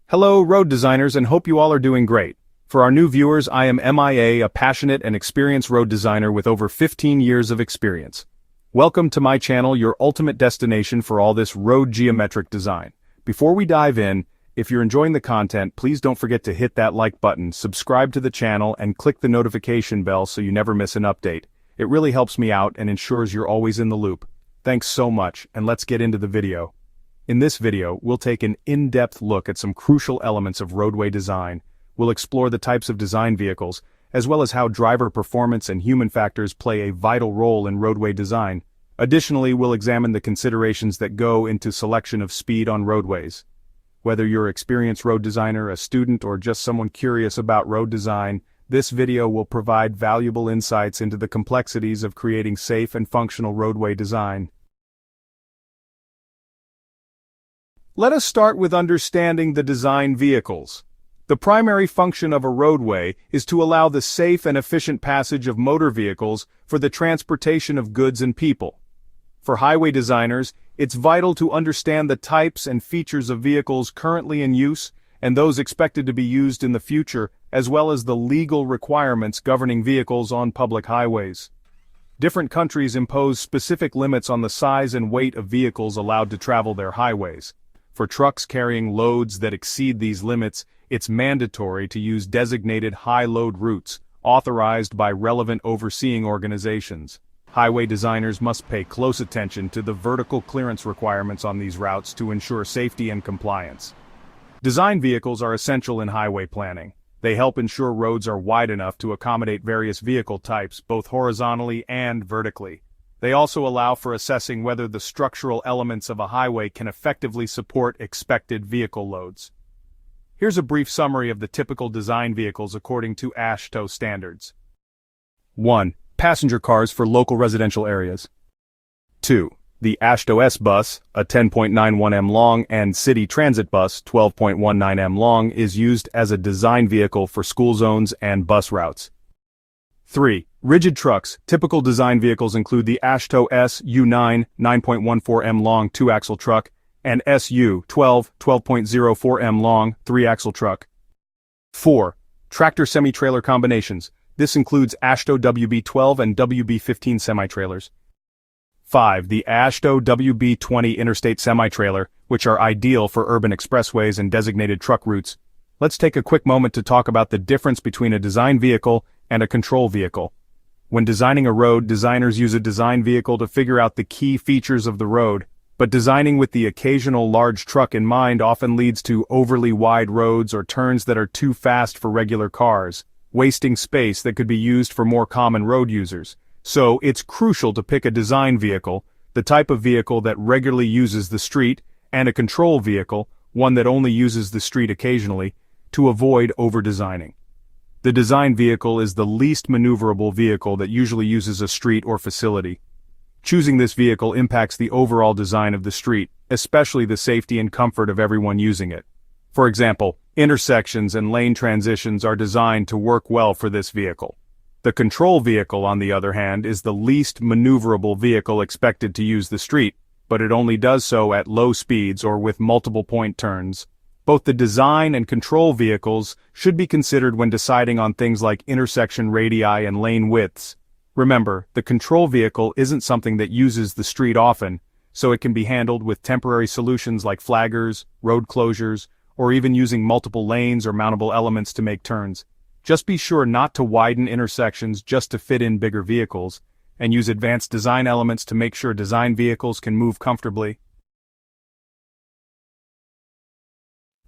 Hello, road designers, and hope you all are doing great. For our new viewers, I am MIA, a passionate and experienced road designer with over 15 years of experience. Welcome to my channel, your ultimate destination for all this road geometric design. Before we dive in, if you're enjoying the content, please don't forget to hit that like button, subscribe to the channel, and click the notification bell so you never miss an update. It really helps me out and ensures you're always in the loop. Thanks so much, and let's get into the video. In this video, we'll take an in-depth look at some crucial elements of roadway design. We'll explore the types of design vehicles, as well as how driver performance and human factors play a vital role in roadway design. Additionally, we'll examine the considerations that go into selection of speed on roadways. Whether you're an experienced road designer, a student, or just someone curious about road design, this video will provide valuable insights into the complexities of creating safe and functional roadway design. Let us start with understanding the design vehicles. The primary function of a roadway is to allow the safe and efficient passage of motor vehicles for the transportation of goods and people. For highway designers, it's vital to understand the types and features of vehicles currently in use and those expected to be used in the future, as well as the legal requirements governing vehicles on public highways. Different countries impose specific limits on the size and weight of vehicles allowed to travel their highways. For trucks carrying loads that exceed these limits, it's mandatory to use designated high-load routes, authorized by relevant overseeing organizations. Highway designers must pay close attention to the vertical clearance requirements on these routes to ensure safety and compliance. Design vehicles are essential in highway planning. They help ensure roads are wide enough to accommodate various vehicle types, both horizontally and vertically. They also allow for assessing whether the structural elements of a highway can effectively support expected vehicle loads. Here's a brief summary of the typical design vehicles according to AASHTO standards. 1. Passenger cars for local residential areas. 2. The AASHTO S bus, a 10.91 m long, and city transit bus, 12.19 m long, is used as a design vehicle for school zones and bus routes. 3. Rigid trucks. Typical design vehicles include the AASHTO S U9, 9.14 m long 2-axle truck, and SU 12, 12.04 m long 3-axle truck. 4. Tractor semi-trailer combinations. This includes AASHTO WB12 and WB15 semi-trailers. 5. The AASHTO WB20 interstate semi-trailer, which are ideal for urban expressways and designated truck routes. Let's take a quick moment to talk about the difference between a design vehicle and a control vehicle. When designing a road, designers use a design vehicle to figure out the key features of the road, but designing with the occasional large truck in mind often leads to overly wide roads or turns that are too fast for regular cars, wasting space that could be used for more common road users. So, it's crucial to pick a design vehicle, the type of vehicle that regularly uses the street, and a control vehicle, one that only uses the street occasionally, to avoid over-designing. The design vehicle is the least maneuverable vehicle that usually uses a street or facility. Choosing this vehicle impacts the overall design of the street, especially the safety and comfort of everyone using it. For example, intersections and lane transitions are designed to work well for this vehicle. The control vehicle, on the other hand, is the least maneuverable vehicle expected to use the street, but it only does so at low speeds or with multiple point turns. Both the design and control vehicles should be considered when deciding on things like intersection radii and lane widths. Remember, the control vehicle isn't something that uses the street often, so it can be handled with temporary solutions like flaggers, road closures, or even using multiple lanes or mountable elements to make turns. Just be sure not to widen intersections just to fit in bigger vehicles, and use advanced design elements to make sure design vehicles can move comfortably.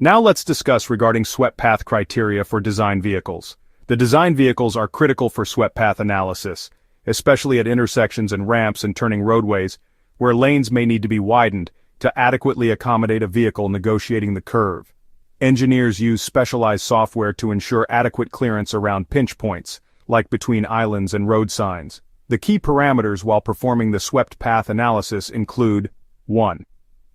Now let's discuss regarding swept path criteria for design vehicles. The design vehicles are critical for swept path analysis, especially at intersections and ramps and turning roadways, where lanes may need to be widened to adequately accommodate a vehicle negotiating the curve. Engineers use specialized software to ensure adequate clearance around pinch points, like between islands and road signs. The key parameters while performing the swept path analysis include 1.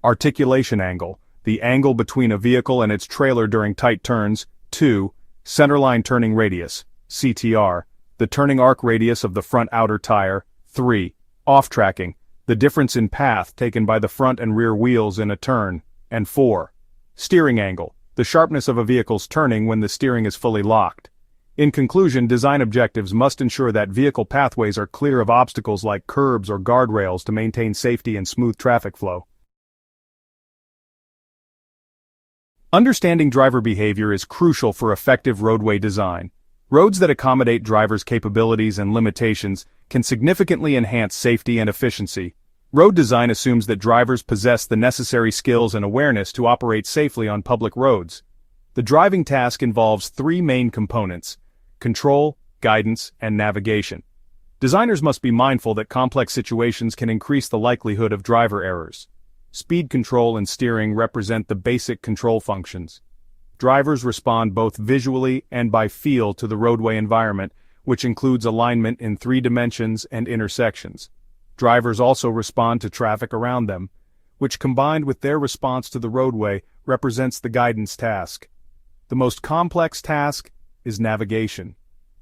Articulation angle, the angle between a vehicle and its trailer during tight turns. 2. Centerline turning radius, CTR, the turning arc radius of the front outer tire. 3. Off-tracking, the difference in path taken by the front and rear wheels in a turn. And 4. Steering angle, the sharpness of a vehicle's turning when the steering is fully locked. In conclusion, design objectives must ensure that vehicle pathways are clear of obstacles like curbs or guardrails to maintain safety and smooth traffic flow. Understanding driver behavior is crucial for effective roadway design. Roads that accommodate drivers' capabilities and limitations can significantly enhance safety and efficiency. Road design assumes that drivers possess the necessary skills and awareness to operate safely on public roads. The driving task involves three main components: control, guidance, and navigation. Designers must be mindful that complex situations can increase the likelihood of driver errors. Speed control and steering represent the basic control functions. Drivers respond both visually and by feel to the roadway environment, which includes alignment in 3 dimensions and intersections. Drivers also respond to traffic around them, which combined with their response to the roadway represents the guidance task. The most complex task is navigation.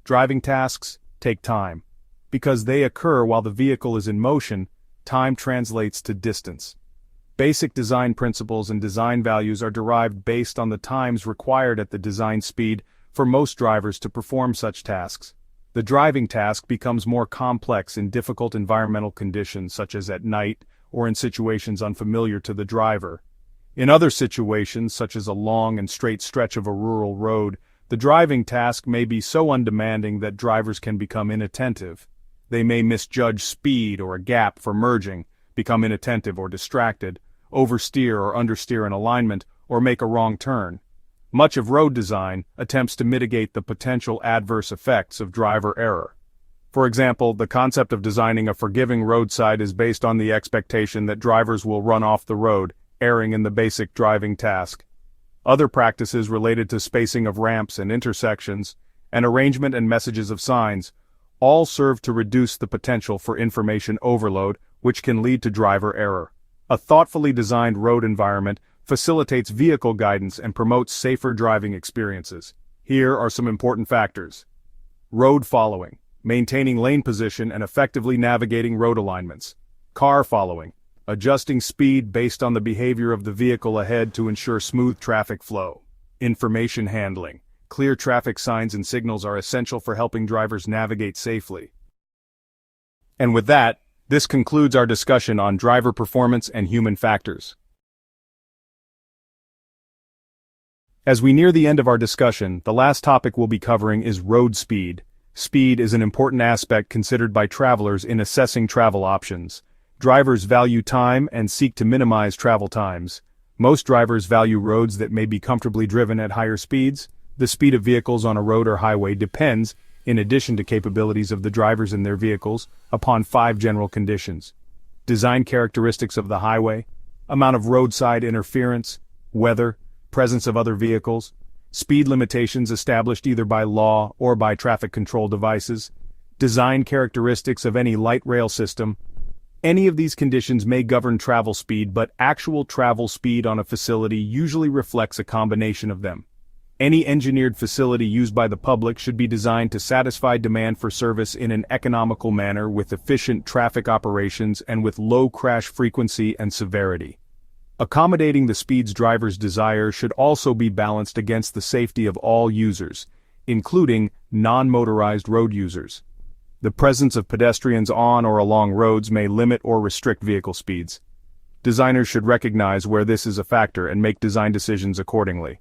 Driving tasks take time. Because they occur while the vehicle is in motion, time translates to distance. Basic design principles and design values are derived based on the times required at the design speed for most drivers to perform such tasks. The driving task becomes more complex in difficult environmental conditions such as at night or in situations unfamiliar to the driver. In other situations, such as a long and straight stretch of a rural road, the driving task may be so undemanding that drivers can become inattentive. They may misjudge speed or a gap for merging, become inattentive or distracted, oversteer or understeer an alignment, or make a wrong turn. Much of road design attempts to mitigate the potential adverse effects of driver error. For example, the concept of designing a forgiving roadside is based on the expectation that drivers will run off the road, erring in the basic driving task. Other practices related to spacing of ramps and intersections, and arrangement and messages of signs, all serve to reduce the potential for information overload, which can lead to driver error. A thoughtfully designed road environment facilitates vehicle guidance and promotes safer driving experiences. Here are some important factors. Road following, maintaining lane position and effectively navigating road alignments. Car following, adjusting speed based on the behavior of the vehicle ahead to ensure smooth traffic flow. Information handling, clear traffic signs and signals are essential for helping drivers navigate safely. And with that, this concludes our discussion on driver performance and human factors. As we near the end of our discussion, the last topic we'll be covering is road speed. Speed is an important aspect considered by travelers in assessing travel options. Drivers value time and seek to minimize travel times. Most drivers value roads that may be comfortably driven at higher speeds. The speed of vehicles on a road or highway depends, in addition to capabilities of the drivers in their vehicles, upon 5 general conditions: design characteristics of the highway, amount of roadside interference, weather, presence of other vehicles, speed limitations established either by law or by traffic control devices, design characteristics of any light rail system. Any of these conditions may govern travel speed, but actual travel speed on a facility usually reflects a combination of them. Any engineered facility used by the public should be designed to satisfy demand for service in an economical manner with efficient traffic operations and with low crash frequency and severity. Accommodating the speeds drivers desire should also be balanced against the safety of all users, including non-motorized road users. The presence of pedestrians on or along roads may limit or restrict vehicle speeds. Designers should recognize where this is a factor and make design decisions accordingly.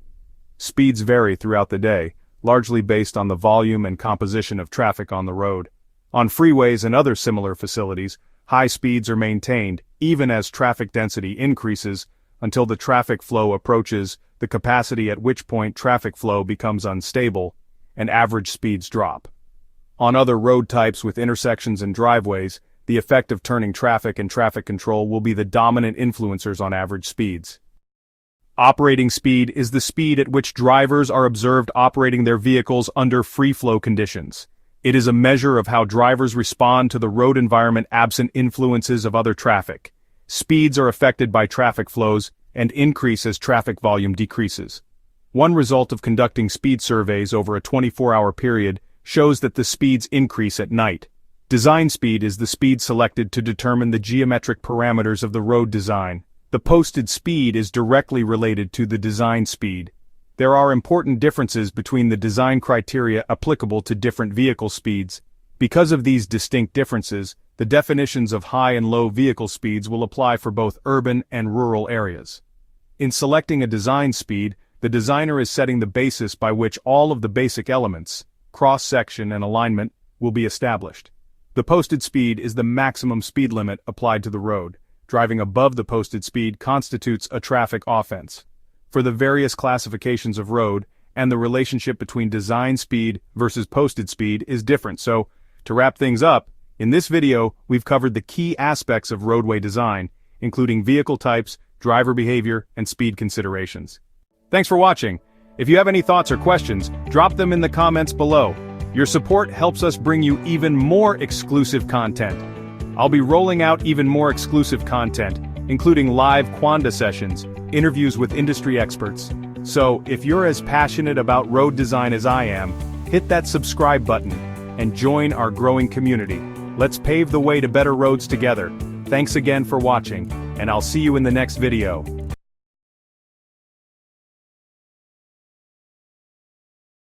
Speeds vary throughout the day, largely based on the volume and composition of traffic on the road. On freeways and other similar facilities, high speeds are maintained, even as traffic density increases, until the traffic flow approaches the capacity, at which point traffic flow becomes unstable, and average speeds drop. On other road types with intersections and driveways, the effect of turning traffic and traffic control will be the dominant influencers on average speeds. Operating speed is the speed at which drivers are observed operating their vehicles under free-flow conditions. It is a measure of how drivers respond to the road environment absent influences of other traffic. Speeds are affected by traffic flows and increase as traffic volume decreases. One result of conducting speed surveys over a 24-hour period shows that the speeds increase at night. Design speed is the speed selected to determine the geometric parameters of the road design. The posted speed is directly related to the design speed. There are important differences between the design criteria applicable to different vehicle speeds. Because of these distinct differences, the definitions of high and low vehicle speeds will apply for both urban and rural areas. In selecting a design speed, the designer is setting the basis by which all of the basic elements, cross-section and alignment, will be established. The posted speed is the maximum speed limit applied to the road. Driving above the posted speed constitutes a traffic offense. For the various classifications of road, and the relationship between design speed versus posted speed is different. So, to wrap things up, in this video we've covered the key aspects of roadway design, including vehicle types, driver behavior, and speed considerations. Thanks for watching. If you have any thoughts or questions, drop them in the comments below. Your support helps us bring you even more exclusive content. I'll be rolling out even more exclusive content, including live Quanda sessions, interviews with industry experts. So, if you're as passionate about road design as I am, hit that subscribe button and join our growing community. Let's pave the way to better roads together. Thanks again for watching, and I'll see you in the next video.